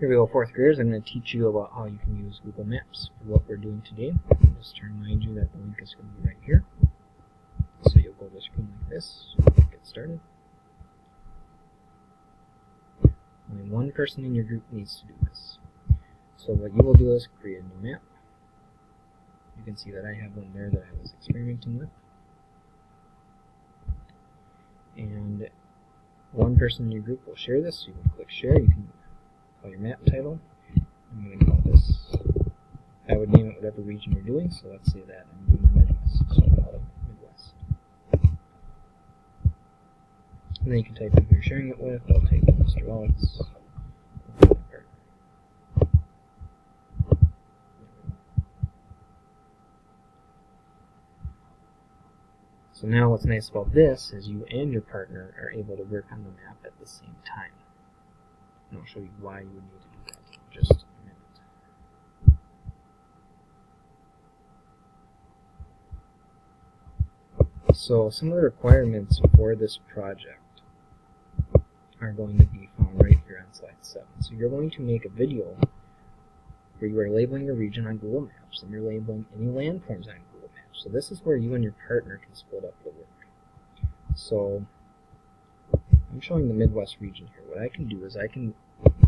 Here we go, 4th graders. I'm going to teach you about how you can use Google Maps for what we're doing today. Just to remind you that the link is going to be right here. So you'll go to the screen like this, get started. Only one person in your group needs to do this. So what you will do is create a new map. You can see that I have one there that I was experimenting with. And one person in your group will share this, so you can click share. You can call your map title. I'm going to call this, I would name it whatever region you're doing, so let's say that I'm doing the Midwest, so I'll call it Midwest. And then you can type in who you're sharing it with. I'll type in Mr. Alex. So now what's nice about this is you and your partner are able to work on the map at the same time. And I'll show you why you would need to do that in just a minute. So some of the requirements for this project are going to be found right here on slide 7. So you're going to make a video where you are labeling your region on Google Maps, and you're labeling any landforms on Google Maps. So this is where you and your partner can split up the work. So I'm showing the Midwest region here. What I can do is I can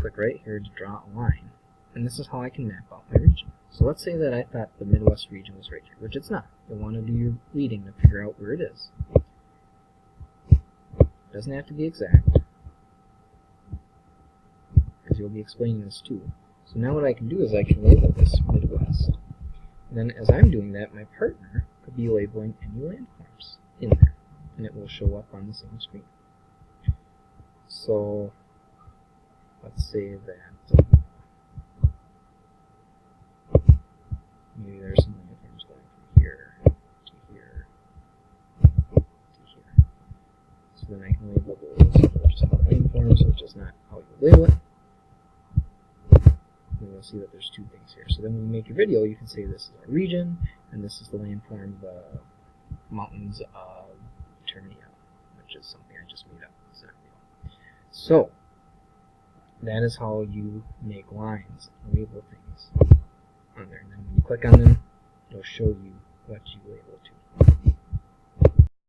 click right here to draw a line, and this is how I can map out my region. So let's say that I thought the Midwest region was right here, which it's not. You'll want to do your reading to figure out where it is. It doesn't have to be exact, because you'll be explaining this too. So now what I can do is I can label this Midwest. And then as I'm doing that, my partner could be labeling any landforms in there, and it will show up on the same screen. So let's say that maybe there's some landforms going from here to here to here. So then I can label those just landforms, which is not how you label it. And you'll see that there's two things here. So then when you make your video, you can say this is our region, and this is the landform, the mountains of Eternia, which is something I just made up. It's not real. So that is how you make lines and label things on there. And then when you click on them, it'll show you what you label to.